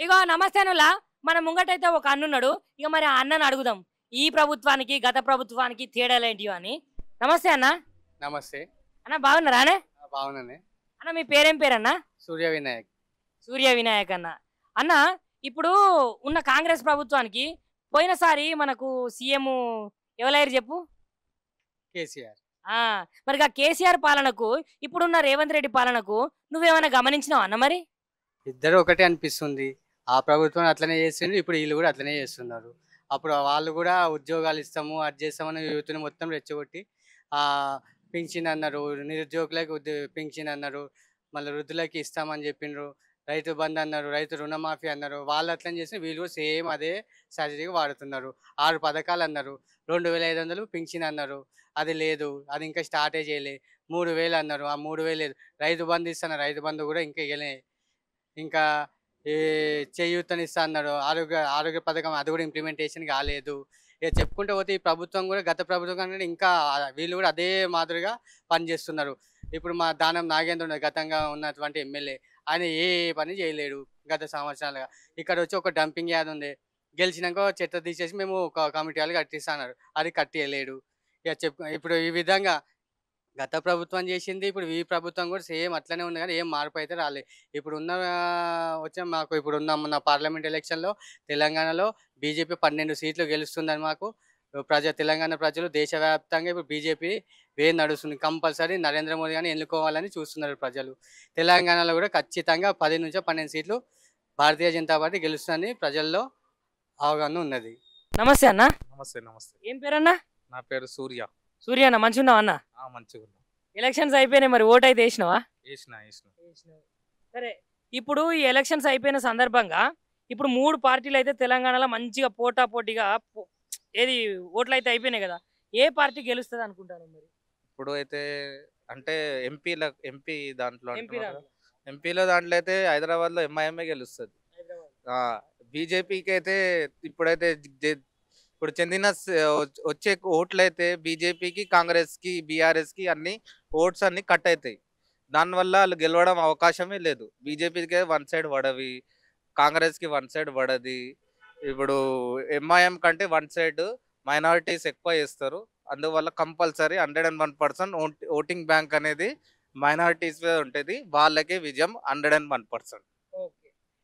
ఇగో నమస్తేనులా మన ముంగటైతే ఒక అన్నున్నాడు. ఇక మరి ఆ అన్నని అడుగుదాం. ఈ ప్రభుత్వానికి, గత ప్రభుత్వానికి తేడాలేంటివి అని. నమస్తే అన్న. నమస్తే. అన్న బాగున్నారా అన్న? బాగున్నాను. అన్న మీ పేరేం పేరన్న? సూర్య వినాయక్. సూర్య వినాయక్ అన్న. అన్న ఇప్పుడు ఉన్న కాంగ్రెస్ ప్రభుత్వానికి పోయినసారి మనకు సీఎం ఎవలయ్యారు చెప్పు? కేసీఆర్. ఆ! మరి ఆ కేసీఆర్ పాలనకు, ఇప్పుడున్న రేవంత్ రెడ్డి పాలనకు నువ్వేమైనా గమనించినావా అన్న మరి? ఇద్దరు ఒకటే అనిపిస్తుంది. ఆ ప్రభుత్వం అట్లనే చేసిండ్రు. ఇప్పుడు వీళ్ళు కూడా అట్లనే చేస్తున్నారు. అప్పుడు వాళ్ళు కూడా ఉద్యోగాలు ఇస్తాము, అది చేస్తామని యూత్‌ని మొత్తం రెచ్చగొట్టి పింఛన్ అన్నారు. నిరుద్యోగులకు పింఛన్ అన్నారు. మళ్ళీ వృద్ధులకి ఇస్తామని చెప్పిండ్రు. రైతు బంధు అన్నారు. రైతు రుణమాఫీ అన్నారు. వాళ్ళు అట్లనే చేసి వీళ్ళు కూడా సేమ్ అదే స్ట్రాటజీగా వాడుతున్నారు. 6 పథకాలు అన్నారు. 2500 పింఛన్ అన్నారు. అది లేదు. అది ఇంకా స్టార్టే చేయలే. 3000 అన్నారు. ఆ 3000 లేదు. రైతు బంధు ఇస్తున్నారు. రైతు బంధు కూడా ఇంకా ఇయ్యలే. ఇంకా ఈ చేయూతనిస్తా అన్నాడు. ఆరోగ్య పథకం అది కూడా ఇంప్లిమెంటేషన్ కాలేదు. ఇక చెప్పుకుంటూ పోతే ఈ ప్రభుత్వం కూడా గత ప్రభుత్వం కంటే ఇంకా వీళ్ళు కూడా అదే మాదిరిగా పనిచేస్తున్నారు. ఇప్పుడు మా దానం నాగేంద్ర ఉన్నాడు, గతంగా ఉన్నటువంటి ఎమ్మెల్యే. ఆయన ఏ పని చేయలేడు గత సంవత్సరాలుగా. ఇక్కడ వచ్చి ఒక డంపింగ్ యార్డ్ ఉంది. గెలిచినాక చెత్త తీసేసి మేము ఒక కమిటీ వాళ్ళు కట్టిస్తా అన్నారు. అది కట్టియలేడు. ఇక ఇప్పుడు ఈ విధంగా గత ప్రభుత్వం చేసింది. ఇప్పుడు ఈ ప్రభుత్వం కూడా సేమ్ అట్లనే ఉంది కానీ ఏం మార్పు అయితే రాలే. ఇప్పుడున్న మాకు ఇప్పుడున్న మన పార్లమెంట్ ఎలక్షన్‌లో తెలంగాణలో బీజేపీ 12 సీట్లు గెలుస్తుందని మాకు తెలంగాణ ప్రజలు దేశవ్యాప్తంగా ఇప్పుడు బీజేపీ నడుస్తుంది. కంపల్సరీ నరేంద్ర మోదీ గారిని ఎన్నుకోవాలని చూస్తున్నారు ప్రజలు. తెలంగాణలో కూడా ఖచ్చితంగా 10-12 సీట్లు భారతీయ జనతా పార్టీ గెలుస్తుందని ప్రజల్లో అవగాహన ఉన్నది. నమస్తే అన్న. నమస్తే నమస్తే. ఏం పేరన్నా? నా పేరు సూర్య. సూర్య అన్న మంచిగున్నావా అన్న? మంచిగున్నా. ఎలక్షన్స్ అయిపోయినాయి, మరి ఓటైతే ఏసినావా? ఏసిన. సరే, ఇప్పుడు ఈ ఎలక్షన్స్ అయిపోయిన సందర్భంగా ఇప్పుడు 3 పార్టీలు అయితే తెలంగాణలో మంచిగా పోటాపోటీగా ఏది ఓట్లు అయితే అయిపోయినాయి కదా. ఏ పార్టీ గెలుస్తుంది అనుకుంటాను మరి? ఇప్పుడు అయితే అంటే ఎంపీ దాంట్లో ఎంపీ ఎంపీలో దాంట్లో అయితే హైదరాబాద్లో ఎంఐఎంఏ గెలుస్తుంది. బీజేపీకి అయితే ఇప్పుడైతే ఇప్పుడు వచ్చే ఓట్లు అయితే బీజేపీకి, కాంగ్రెస్కి, బీఆర్ఎస్కి ఓట్స్ అన్ని కట్ అవుతాయి. దానివల్ల వాళ్ళు గెలవడం అవకాశమే లేదు. బీజేపీకి 1 సైడ్ పడవి, కాంగ్రెస్కి 1 సైడ్ పడది. ఇప్పుడు ఎంఐఎం కంటే 1 సైడ్ మైనారిటీస్ ఎక్కువ చేస్తారు. అందువల్ల కంపల్సరీ 101% ఓటింగ్ బ్యాంక్ అనేది మైనారిటీస్ ఉంటుంది. వాళ్ళకే విజయం 101%.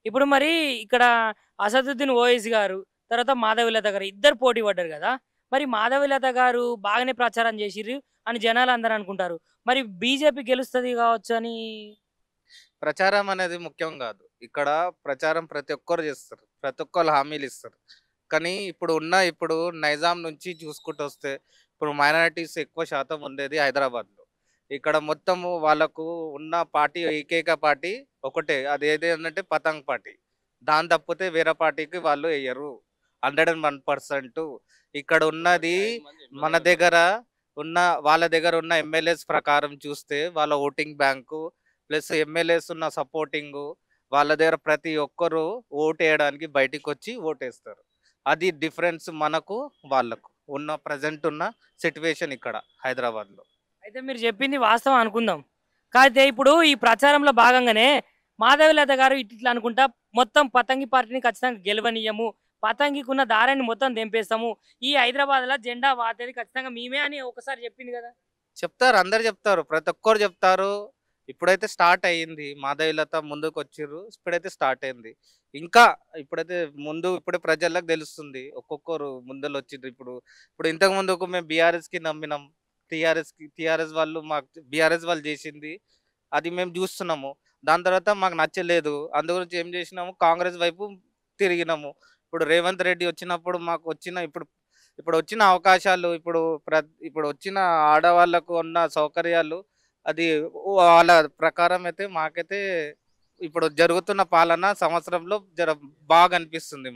ఇప్పుడు మరి ఇక్కడ అసదుద్దీన్ ఓవైసీ గారు, తర్వాత మాధవీలత గారు ఇద్దరు పోటీ పడ్డారు కదా. మరి మాధవీలత గారు బాగానే ప్రచారం చేసిర్రు అని జనాలు అందరూ అనుకుంటారు. మరి బీజేపీ గెలుస్తుంది కావచ్చు అని. ప్రచారం అనేది ముఖ్యం కాదు. ఇక్కడ ప్రచారం ప్రతి ఒక్కరు చేస్తారు, ప్రతి ఒక్కరు హామీలు ఇస్తారు. కానీ ఇప్పుడు నైజాం నుంచి చూసుకుంటూ వస్తే ఇప్పుడు మైనారిటీస్ ఎక్కువ శాతం ఉండేది హైదరాబాద్లో. ఇక్కడ మొత్తము వాళ్ళకు ఉన్న పార్టీ ఏకైక పార్టీ ఒకటే, అది ఏదంటే పతంగ్ పార్టీ. దాని తప్పితే వేరే పార్టీకి వాళ్ళు వేయరు. 101%. ఇక్కడ ఉన్నది మన దగ్గర వాళ్ళ దగ్గర ఉన్న ఎమ్మెల్యేస్ ప్రకారం చూస్తే వాళ్ళ ఓటింగ్ బ్యాంకు ప్లస్ ఎమ్మెల్యేస్ ఉన్న సపోర్టింగు, వాళ్ళ దగ్గర ప్రతి ఒక్కరు ఓటు వేయడానికి బయటికి వచ్చి ఓటేస్తారు. అది డిఫరెన్స్ మనకు వాళ్ళకు ప్రజెంట్ ఉన్న సిట్యువేషన్ ఇక్కడ హైదరాబాద్లో. అయితే మీరు చెప్పింది వాస్తవం అనుకుందాం. కాకపోతే ఇప్పుడు ఈ ప్రచారంలో భాగంగానే మాధవీలత గారు ఇట్లా అనుకుంటా మొత్తం పతంగి పార్టీని ఖచ్చితంగా గెలవనీయము, పతంగికి ఉన్న దారాన్ని మొత్తం తెంపేస్తాము, ఈ హైదరాబాద్లో జెండా వాతేది ఖచ్చితంగా మేమే అని ఒకసారి చెప్పింది కదా. చెప్తారు, అందరు చెప్తారు, ప్రతి ఒక్కరు చెప్తారు. ఇప్పుడైతే స్టార్ట్ అయ్యింది. మాధవీలత ముందుకు వచ్చిర్రు. ఇప్పుడైతే స్టార్ట్ అయింది. ఇంకా ఇప్పుడే ప్రజలకు తెలుస్తుంది. ఒక్కొక్కరు ముందలు వచ్చిండ్రు. ఇప్పుడు ఇంతకు ముందుకు మేము బీఆర్ఎస్కి నమ్మినాం. టీఆర్ఎస్ వాళ్ళు బీఆర్ఎస్ వాళ్ళు చేసింది అది మేము చూస్తున్నాము. దాని తర్వాత మాకు నచ్చలేదు. అందు గురించి ఏం చేసినాము, కాంగ్రెస్ వైపు తిరిగినాము. ఇప్పుడు రేవంత్ రెడ్డి వచ్చినప్పుడు మాకు ఇప్పుడు వచ్చిన అవకాశాలు, ఇప్పుడు వచ్చిన ఆడవాళ్ళకు ఉన్న సౌకర్యాలు, అది వాళ్ళ ప్రకారం అయితే మాకైతే ఇప్పుడు జరుగుతున్న పాలన సంవత్సరంలో బాగా అనిపిస్తుంది.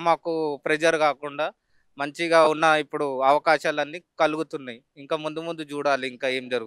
మాకు ప్రెజర్ కాకుండా మంచిగా ఉన్న ఇప్పుడు అవకాశాలన్నీ కలుగుతున్నాయి. ఇంకా ముందు చూడాలి ఇంకా ఏం జరుగుతుంది.